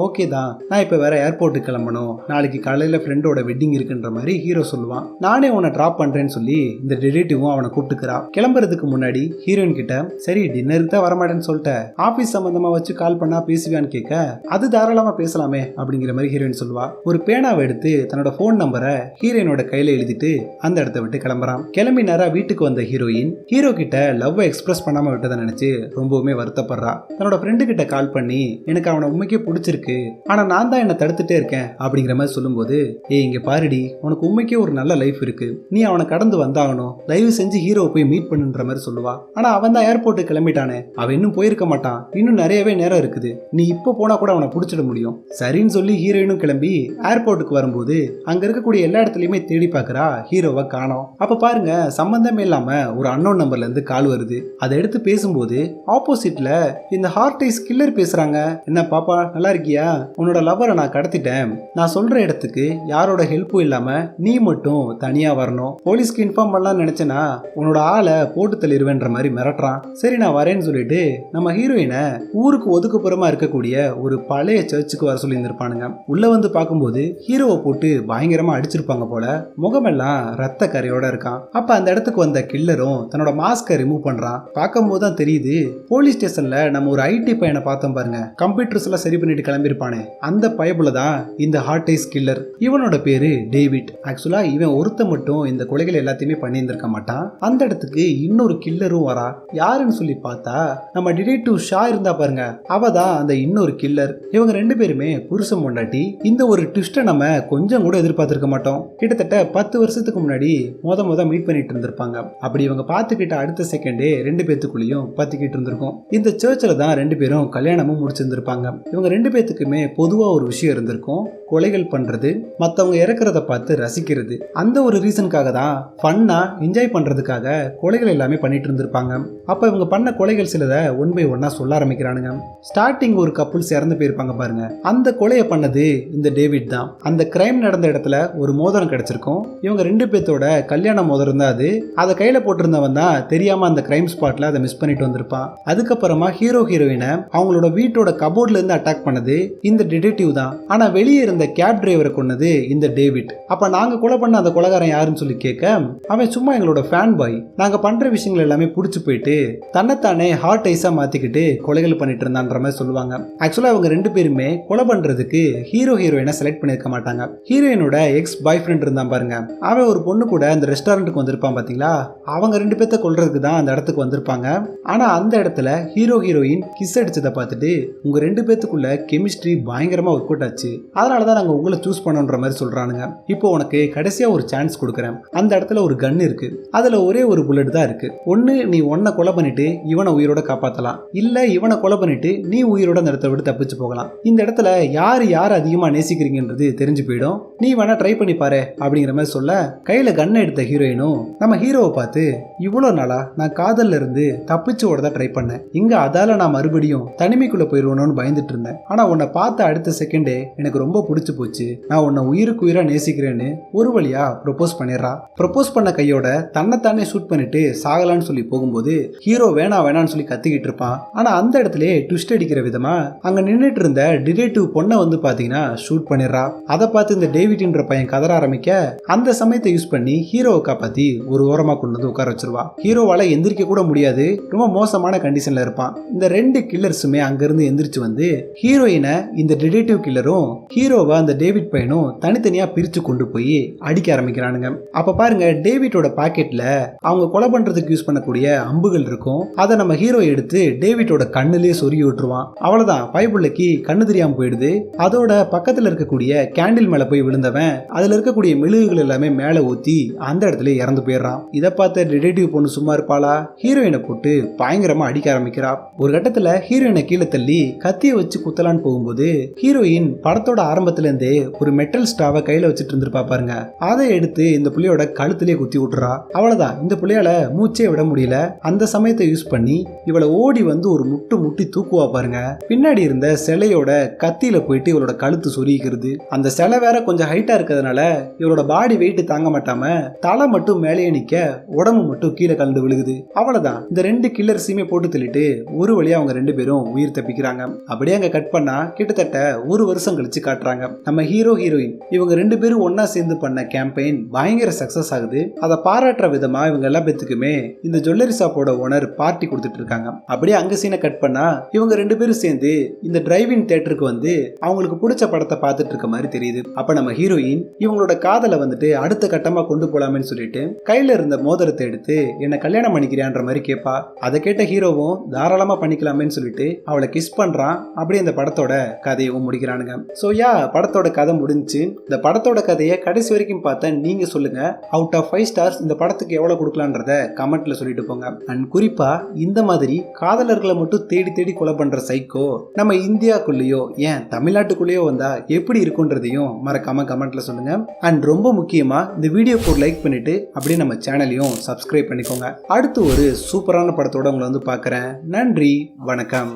ஓகே தான், நான் இப்ப வேற ஏர்போர்ட்டுக்கு கிளம்பணும், நாளைக்கு காலையில ஃப்ரெண்டோட வெட்டிங் இருக்குன்ற மாதிரி ஹீரோ சொல்லுவான். நானே உன்னை டிராப் பண்றேன்னு சொல்லி இந்த டிடெக்டிவும் அவனை கூப்பிட்டுக்கிறா. கிளம்புறதுக்கு முன்னாடி ஹீரோயின் கிட்ட சரி டின்னருக்கு தான் வரமாட்டேன்னு சொல்லிட்ட, ஆபீஸ் சம்பந்தமா வச்சு கால் பண்ணா பேசுவியான்னு கேட்க அது தாராளமா பேசலாமே அப்படிங்கிற மாதிரி ஹீரோயின் சொல்லுவா. ஒரு பேனாவை எடுத்து தன்னோட போன் நம்பரை ஹீரோயினோட கையில எழுதிட்டு அந்த இடத்த விட்டு கிளம்புறான். கிளம்பி நேரா வீட்டுக்கு வந்த ஹீரோயின் ஹீரோ கிட்ட லவ் எக்ஸ்பிரஸ் பண்ணாம விட்டதை நினைச்சு ரொம்பவுமே வருத்தப்படுறா. தன்னோட ஃப்ரெண்டு கிட்ட கால் பண்ணி எனக்கு அவனை உண்மைக்கே பிடிச்சிருக்கு, ஆனா நான் தான் என்ன தடுத்துட்டே இருக்கேன் அப்படிங்கிற மாதிரி சொல்லும்போது இங்க பாருடி, உனக்கு உண்மைக்கே ஒரு நல்ல லைஃப் இருக்கு, நீ அவனை கடந்து வந்தாகணும், தயவு செஞ்சு ஹீரோவை போய் மீட் பண்ணுன்ற மாதிரி சொல்லுவா. ஆனா அவன் தான் ஏர்போர்ட்டுக்கு கிளம்பிட்டானே, அவன் இன்னும் போயிருக்க மாட்டான், இன்னும் நிறையவே நேரம் இருக்குது, நீ இப்போ போனா கூட அவனை பிடிச்சிட முடியும். சரின்னு சொல்லி ஹீரோயினும் கிளம்பி ஏர்போர்ட்டுக்கு வரும்போது அங்க இருக்கக்கூடிய எல்லா இடத்துலயுமே தேடி பாக்குறா, ஹீரோவை காணோம். அப்ப பாருங்க, சம்பந்தமே இல்லாம ஒரு அன்னோன் நம்பர்ல இருந்து கால் வருது. அதை எடுத்து பேசும்போது ஆப்போசிட்ல இந்த ஹார்ட் ஐஸ் கில்லர் பேசுறாங்க. என்ன பாப்பா நல்லா இருக்கியா, உன்னோட லவ்வரை நான் கடத்திட்டேன், நான் சொல்ற இடத்துக்கு யாரோட ஹெல்ப்பும் இல்லாம நீ மட்டும் தனியா வரணும், போலீஸ்க்கு இன்ஃபார்ம் பண்ணலாம் நினைச்சேனா உன்னோட ஆளை போட்டு தள்ளிடுவேன்ற மாதிரி மிரட்டுறான். சரி நான் வரேன்னு சொல்லிட்டு நம்ம ஹீரோயினை ஊருக்கு ஒதுக்குப்புறமா இருக்கக்கூடிய ஒரு பழைய சர்ச்சுக்கு வர சொல்லி இருந்திருப்பானுங்க. உள்ள வந்து பார்க்கும்போது ஹீரோவை போட்டு பயங்கரமா அடிச்சிருப்பாங்க போல, முகமெல்லாம் ரத்த கரையோட இருக்கான். அப்ப அந்த இடத்துக்கு வந்த கில்லரும் தன்னோட மாஸ்கை ரிமூவ் பண்றான். பார்க்கும்போது தான் தெரியுது போலீஸ் ஸ்டேஷன்ல நம்ம ஒரு ஐடி பையனை பார்த்தோம் பாருங்க, கம்ப்யூட்டர்ஸ் எல்லாம் சரி பண்ணிட்டு கிளம்பிருப்பானே, அந்த பயபுல தான் இந்த ஹார்ட் ஐஸ் கில்லர். இவனோட பேரு டேவிட். ஆக்சுவலா இவன் ஒருத்த மட்டும் இந்த கொலைகள் எல்லாத்தையுமே பண்ணியிருந்திருக்க மாட்டான். அந்த இடத்துக்கு இன்னொரு கில்லரும் வரா. யாருன்னு சொல்லி பார்த்தா நம்ம டிடெக்டிவ் ஷா இருந்தா பாருங்க, அவ தான் அந்த இன்னொரு கில்லர். இவங்க 2 பேருமே புருஷன் பொண்டாட்டி. இந்த ஒரு ட்விஸ்ட்டை நம்ம கொஞ்சம் கூட எதிர்பார்த்திருக்க மாட்டோம். கிட்டத்தட்ட 10 வருஷத்துக்கு முன்னாடி முத மீட் பண்ணிட்டு இருந்திருப்பாங்க. அப்படி இவங்க பார்த்துக்கிட்ட அடுத்த செகண்டே 2 பேத்துக்குள்ளேயும் பத்திக்கிட்டு இருந்திருக்கும். இந்த சர்ச்சில் தான் 2 பேரும் கல்யாணமும் முடிச்சிருந்திருப்பாங்க. இவங்க 2 பேத்துக்குமே பொதுவா ஒரு விஷயம் இருந்திருக்கும், கொலைகள் பண்றது, மற்றவங்க இறக்குறத பார்த்து ரசிக்கிறது. அந்த ஒரு ரீசனுக்காக தான் ஃபன்னா என்ஜாய் பண்றதுக்காக கொலைகள் எல்லாமே பண்ணிட்டு இருந்திருப்பாங்க. அப்ப இவங்க பண்ண கொலைகள் சிலதை 1 by 1 சொல்ல ஆரம்பிக்கிறானுங்க. ஸ்டார்டிங் ஒரு கப்புள்ஸ் இறந்து போயிருப்பாங்க பாருங்க, அந்த கொலையை பண்ணது இந்த டேவிட் தான். அந்த கிரைம் நடந்த இடத்துல ஒரு மோதிரம் கிடைச்சிருக்கும். இவங்க 2 பேத்தோட கல்யாண மோதிரம் தான் அது. அதை கையில போட்டிருந்தவன் தான் தெரியாம அந்த கிரைம் ஸ்பாட்ல அதை மிஸ் பண்ணிட்டு வந்திருப்பான். அதுக்கப்புறமா ஹீரோயினை அவங்களோட வீட்டோட கபோர்ட்ல இருந்து அட்டாக் பண்ணது இந்த டிடெக்டிவ் தான். ஆனா வெளியே இருந்த கேப் டிரைவரை கொன்னது இந்த டேவிட். அப்ப நாங்க கொலை பண்ண அந்த கொலைகாரன் யாருன்னு சொல்லி கேட்க அவன் சும்மா எங்களோட ஃபேன் பாய், நாங்க பண்ற விஷயங்கள் எல்லாமே புடிச்சு போயிட்டு தன்னைத்தானே ஹார்ட் ஐஸா மாத்திக்கிட்டு கொலைகள் பண்ணிட்டு இருந்தான்ற மாதிரி சொல்லுவாங்க. ஆக்சுவலா அவங்க 2 பேருமே கொலை பண்றதுக்கு ஹீரோயினை செலக்ட் பண்ணிருக்க மாட்டாங்க. ஹீரோயினோட எக்ஸ் பாய் ஃப்ரெண்ட் இருந்தான் பாருங்க, அவன் ஒரு பொண்ணு கூட அந்த ரெஸ்டாரண்ட்டுக்கு வந்திருப்பான் பாத்தீங்களா, அவங்க 2 பேர்த்த கொல்றதுக்கு தான் அந்த இடத்துக்கு வந்திருப்பாங்க. ஆனா அந்த இடத்துல ஹீரோயின் கிஸ் அடிச்சதை பார்த்துட்டு உங்க 2 பேத்துக்குள்ள கெமிஸ்ட்ரி பயங்கரமா ஒர்க் அவுட் ஆச்சு, அதனாலதான் நாங்க உங்களை சூஸ் பண்ணோன்ற மாதிரி சொல்றானுங்க. இப்போ உனக்கு கடைசியா ஒரு சான்ஸ் கொடுக்குறேன், அந்த இடத்துல ஒரு கன் இருக்கு, அதுல ஒரே ஒரு புல்லட் தான் இருக்கு, ஒன்னு நீ உன்னை கொலை பண்ணிட்டு இவனை உயிரோட காப்பாத்தலாம், இல்ல இவனை கொலை பண்ணிட்டு நீ உயிரோட அந்த இடத்த விட்டு தப்பிச்சு போகலாம். இந்த இடத்துல யார் அதிகமா நேசிக்கிறீங்கன்றது தெரிஞ்சு போயிடும், நீ வேணா ட்ரை பண்ணி பாரு அப்படிங்கிற மாதிரி சொல்ல கையில கன்னை எடுத்த ஹீரோயினும் நம்ம ஹீரோவை பார்த்து இவ்வளவு நாளா நான் காதல்ல இருந்து தப்பிச்சு ஓட தான் ட்ரை பண்ணேன், இங்க அதால நான் மறுபடியும் தனிமைக்குள்ள போயிருவேணும்னு பயந்துட்டு இருந்தேன், ஆனா உன்னை பார்த்த அடுத்த செகண்டே எனக்கு ரொம்ப பிடிச்சு போச்சு, நான் உன்னை உயிருக்கு உயிரா நேசிக்கிறேன்னு ஒரு வழியா ப்ரொபோஸ் பண்ணிடுறா. ப்ரொபோஸ் பண்ண கையோட தன்னைத்தானே ஷூட் பண்ணிட்டு சாகலான்னு சொல்லி போகும்போது ஹீரோ வேணான்னு சொல்லி கத்திக்கிட்டு இருப்பான். ஆனா அந்த இடத்துல ட்விஸ்ட் அடிக்கிற விதமா அங்க நின்றுட்டு இருந்த டிடெக்டிவ் பொண்ணை வந்து பாத்தீங்கன்னா ஷூட் பண்ணிடுறா. அதை பார்த்து இந்த டேவிட்ன்ற பையன் கதற ஆரம்பிக்க அந்த சமயத்தை யூஸ் பண்ணி ஹீரோவை காப்பாத்தி ஒரு ஓரமா கொண்டு வந்து உட்கார வச்சிருவா. ஹீரோவால எந்திரிக்க கூட முடியாது, ரொம்ப மோசமான கண்டிஷன்ல இருப்பான். இந்த ரெண்டு கில்லர்ஸுமே அங்கிருந்து எந்திரிச்சு வந்து ஹீரோயினை இந்த டிடெக்டிவ் கில்லரும் ஹீரோவை அந்த டேவிட் பையனும் தனித்தனியா பிரிச்சு கொண்டு போய் அடிக்க ஆரம்பிக்கிறானுங்க. அப்ப பாருங்க, டேவிட்டோட பாக்கெட்ல அவங்க கொலை பண்றதுக்கு யூஸ் பண்ணக்கூடிய அம்புகள் இருக்கும். அதை நம்ம ஹீரோ எடுத்து டேவிட்டோட கண்ணுலயே சொருகி விட்டுருவான். அவ்வளவுதான், பைபிள்ளைக்கு கண்ணு தெரியாம போயிடுது. அதோட பக்கத்துல இருக்கக்கூடிய கேண்டில் மேல போய் விழுந்தவன் அதுல இருக்கக்கூடிய மெழுகுகள் எல்லாமே மேல ஊத்தி அந்த இடத்துல இறந்து போயிடுறான். இதை பார்த்த டிடெக்டிவ் பொண்ணு சும்மா இருப்பாளா? ஹீரோயினை போட்டு பயங்கரமா அடிக்க ஆரம்பிக்கிறா. ஒரு கட்டத்துல ஹீரோயினை கீழே தள்ளி கத்திய வச்சு குத்தலான்னு போகும்போது ஹீரோயின் படத்தோட ஆரம்பத்துல இருந்தே ஒரு மெட்டல் ஸ்டாவை கையில வச்சுட்டு இருந்திருப்பா பாருங்க, அதை எடுத்து இந்த புள்ளையோட கழுத்திலே குத்தி விட்டுறா. அவ்வளவுதான், இந்த புள்ளையால மூச்சே விட முடியல. அந்த சமயத்தை யூஸ் பண்ணி இவளை ஓடி வந்து ஒரு முட்டி தூக்குவா பாருங்க. பின்னாடி இருந்த சிலையோட கத்தியில போயிட்டு இவளோட கழுத்து சொருகிக்கிறது. அந்த சிலை வேற கொஞ்சம் ஹைட்டா இருக்கிறதுனால இவளோட பாடி வெயிட் தாங்க மாட்டாம தலை மட்டும் மேலேயே நிக்க, உடம்பு மட்டும் கீழே கலந்து விழுகுது. அவ்வளவுதான், இந்த ரெண்டு கில்லர்ஸையுமே போட்டு தள்ளிட்டு ஒரு வழியா அவங்க ரெண்டு பேரும் உயிர் தப்பிக்கிறாங்க. அப்படியே அங்க கட் பண்ணா கிட்டத்தட்ட ஒரு வருஷம் கழிச்சு காட்டுறாங்க. நம்ம ஹீரோ ஹீரோயின் இவங்க ரெண்டு பேரும் ஒன்னா சேர்ந்து பண்ண கேம்பெயின் பயங்கர சக்சஸ் ஆகுது. அதை பாராட்டுற விதமா இவங்க எல்லா பேத்துக்குமே இந்த ஜுவல்லரி ஷாப்போட ஓனர் பார்ட்டி கொடுத்துட்டு இருக்காங்க. அப்படியே அங்க சீனை கட் பண்ணா இவங்க ரெண்டு பேரும் சேர்ந்து இந்த டிரைவிங் தியேட்டருக்கு வந்து அவங்களுக்கு பிடிச்ச படத்தை பார்த்துட்டு இருக்க மாதிரி தெரியுது. அப்ப நம்ம ஹீரோயின் இவங்களோட காதலை வந்துட்டு அடுத்த கட்டமா கொண்டு போலாமேன்னு சொல்லிட்டு கையில இருந்த மோதிரத்தை எடுத்து என்ன கல்யாணம் பண்ணிக்கிறியான்ற மாதிரி கேட்பா. அதை கேட்ட ஹீரோவும் தாராளமா பண்ணிக்கலாமேன்னு சொல்லிட்டு அவளை கிஸ் பண்றான். அப்படியே இந்த படத்தோட கதையவும் முடிக்கிறானுங்க. சோ படத்தோட கதை முடிஞ்சு. இந்த படத்தோட கதையை கடைசி வரைக்கும் பார்த்தா நீங்க சொல்லுங்க, அவுட் ஆஃப் 5 ஸ்டார்ஸ் இந்த படத்துக்கு எவ்வளவு கொடுக்கலான்றத கமெண்ட்ல சொல்லிட்டு போங்க. அண்ட் குறிப்பா இந்த மாதிரி காதலர்களை மட்டும் தேடி தேடி கொலை பண்ற சைக்கோ நம்ம இந்தியாக்குள்ளேயோ ஏன் தமிழ்நாட்டுக்குள்ளேயோ வந்தா எப்படி இருக்குன்றதையும் மறக்காம கமெண்ட்ல சொல்லுங்க. அண்ட் ரொம்ப முக்கியமா இந்த வீடியோக்கு ஒரு லைக் பண்ணிட்டு அப்படியே நம்ம சேனலையும் சப்ஸ்கிரைப் பண்ணிக்கோங்க. அடுத்து ஒரு சூப்பரான படத்தோட உங்களை வந்து பார்க்குறேன். நன்றி, வணக்கம்.